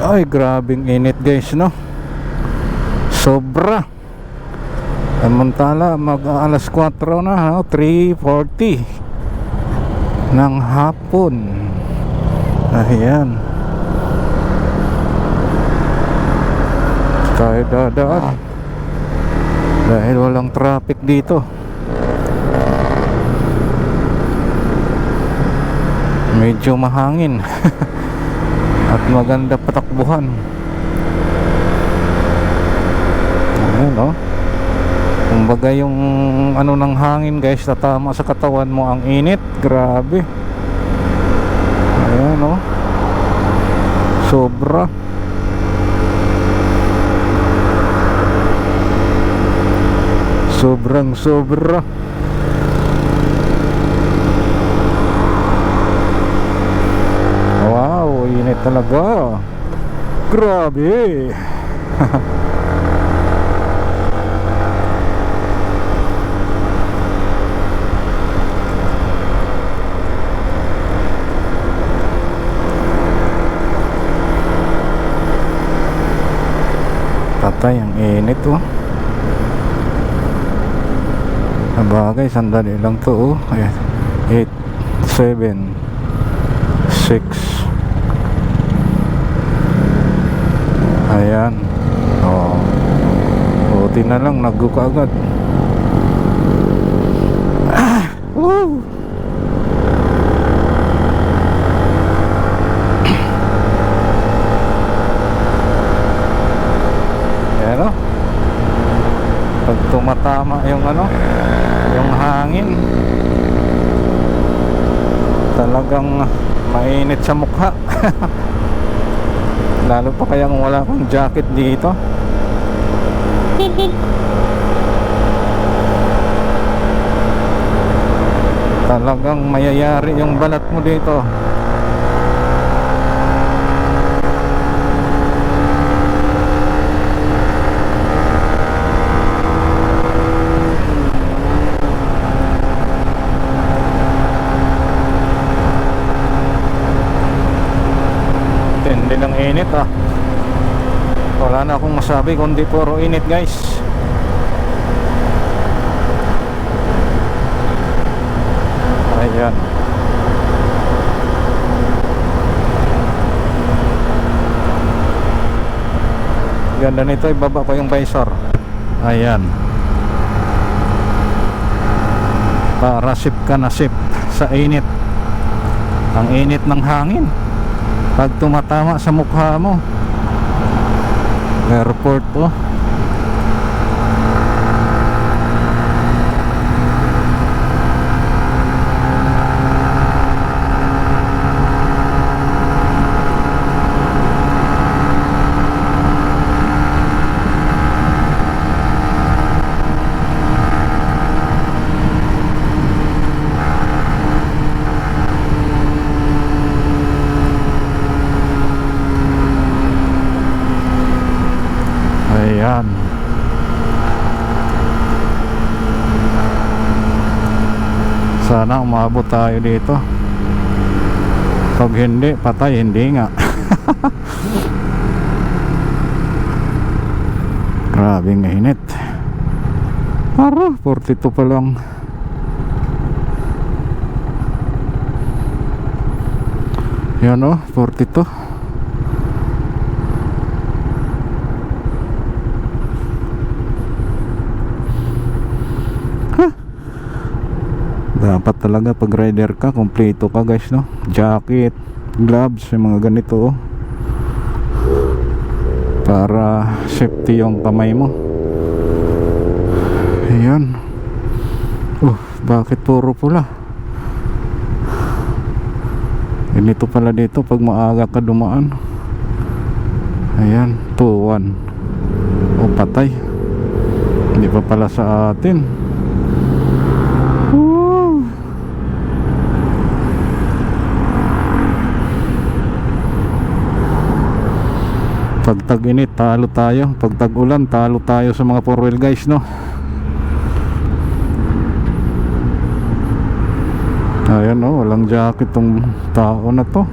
Ay, grabing init guys, no? Sobra. Samantala mag alas 4 na, no? 3:40 ng hapon. Ayan, tayo dadaan dahil walang traffic dito. Medyo mahangin at maganda patakbuhan. Ayan, no? Kumbaga yung ano ng hangin guys, tatama sa katawan mo ang init. Grabe. Ayan, no? Sobra. Sobrang sobra. Wow, init talaga. Grabe. Patay ang init, oh. Sabagay, sandali lang to, oh. Ayan. 8, 7, 6. Ayan. Oh. Buti na lang, nag-go agad. Ah! Woo! Pero pag tumatama yung ano, yung hangin, talagang mainit sa mukha. Lalo pa kayang wala kang jacket dito. Talagang mayayari yung balat mo dito. Tindi ng init, ah. Wala na akong masabi kundi puro init guys. Ayan. Ganda nito, ibaba ko yung visor. Ayan, para sip ka na sip sa init. Ang init ng hangin pag tumatama sa mukha mo. Airport to. Ayan. Sana umabot tayo dito. Pag hindi, patay. Hindi nga. Grabing init. Para 42 pa lang. Yan, oh, 42. Dapat talaga pag rider ka, kompleto ka guys, no? Jacket, gloves, yung mga ganito, oh. Para safety yung kamay mo. Ayan. Bakit puro pula? Ganito pala dito pag maaga ka dumaan. Ayan, 2-1. Patay. Hindi pa pala sa atin. Pag tag-init, talo tayo. Pag tag-ulan, talo tayo sa mga 4-wheel guys, no? Ayan, no? Walang jacket tong tao na to.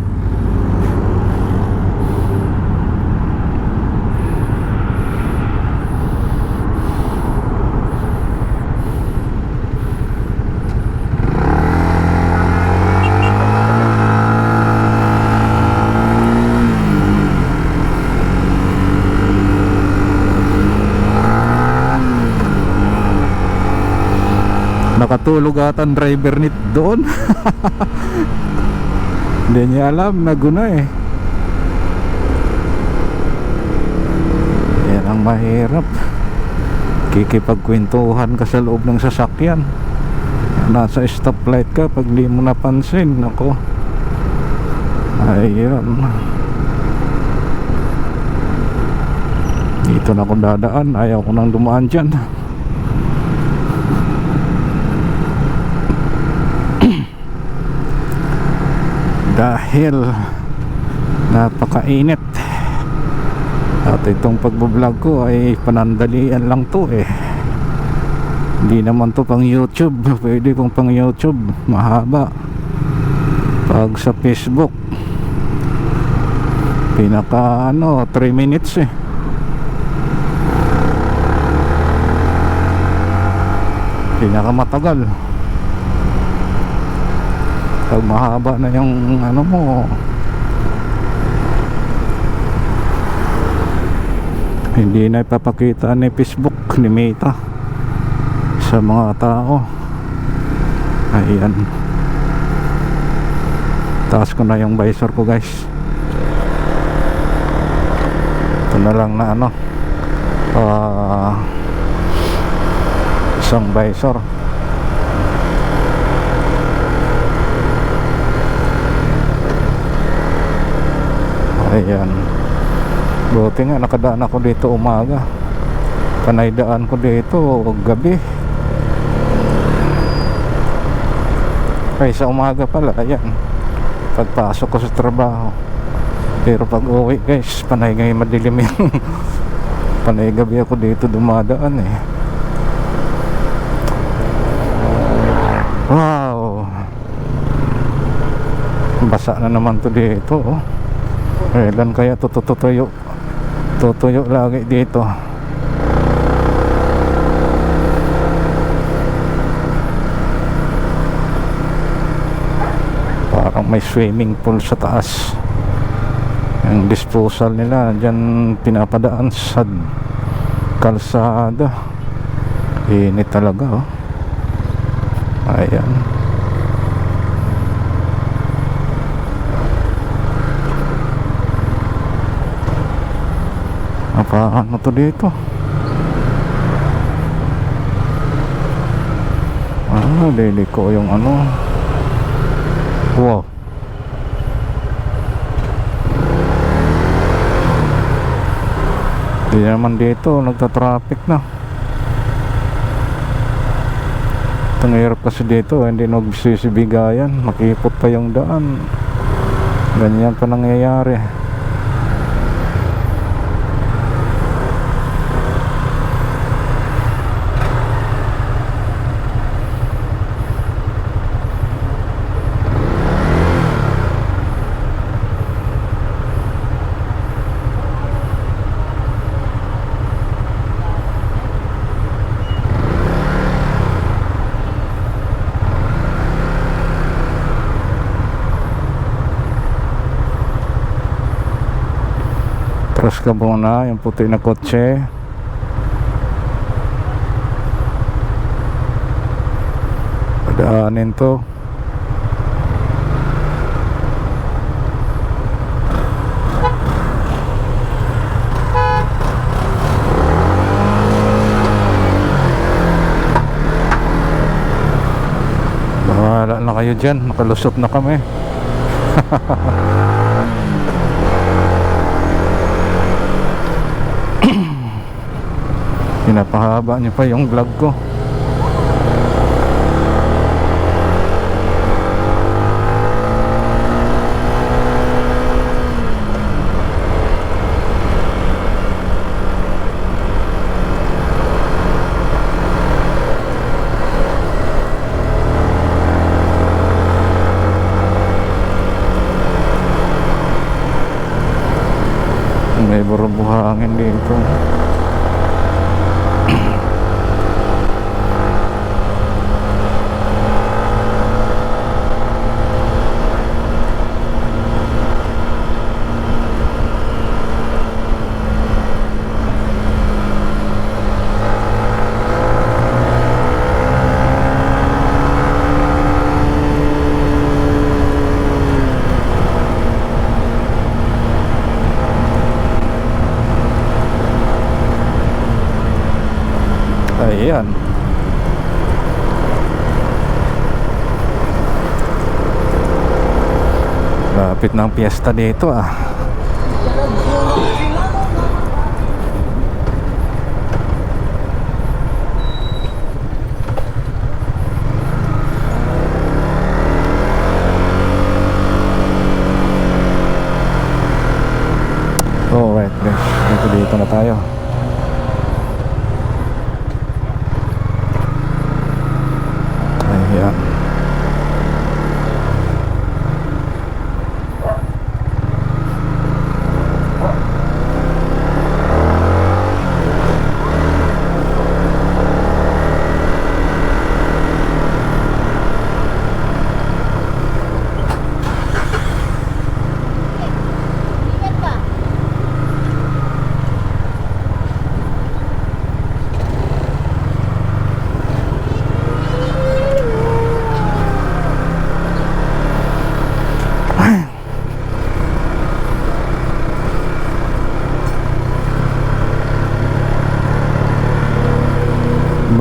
Nakatulog atan driver nit doon. Hindi niya alam na guna eh. Yan ang mahirap. Kikipagkwentuhan ka sa loob ng sasakyan. Nasa stoplight ka, pag di mo napansin, ako. Ayun. Dito na akong dadaan. Ayaw ko nang dumaan dyan. Dahil napakainit. At itong pagbablog ko ay panandalian lang to eh. Hindi naman to pang YouTube. Pwede kung pang YouTube, mahaba. Pag sa Facebook, pinaka 3 minutes eh. Pinaka matagal. Pag mahaba na yung mo, hindi na ipapakita ni Facebook, ni Meta sa mga tao. Ayan, taas ko na yung visor ko guys. Ito na lang na isang visor. Ayan, buti nga nakadaan ako dito umaga. Panay daan ko dito gabi. Kaysa umaga pala, ayan, pagpasok ko sa trabaho. Pero pag uwi guys, panay ngayon madilim yan. Panay gabi ako dito dumadaan eh. Wow, basa na naman to dito oh. Kailan kaya tutuyo lagi dito. Parang may swimming pool sa taas. Yung disposal nila dyan pinapadaan sa kalsada. Init talaga oh. Ayan. Ano to dito? Liliko yung wow. Di naman dito nagta-traffic na. Ang hirap kasi dito, hindi nagsisibigayan, makipot pa yung daan. Ganyan pa nangyayari. Cross ka muna yung puti na kotse. Padaanin to. Bahala na kayo dyan, nakalusot na kami. Pinapahaba niyo pa yung vlog ko. May burubuhangin dito. Ayan. Lapit ng piyesta dito ah. Alright guys, dito na tayo.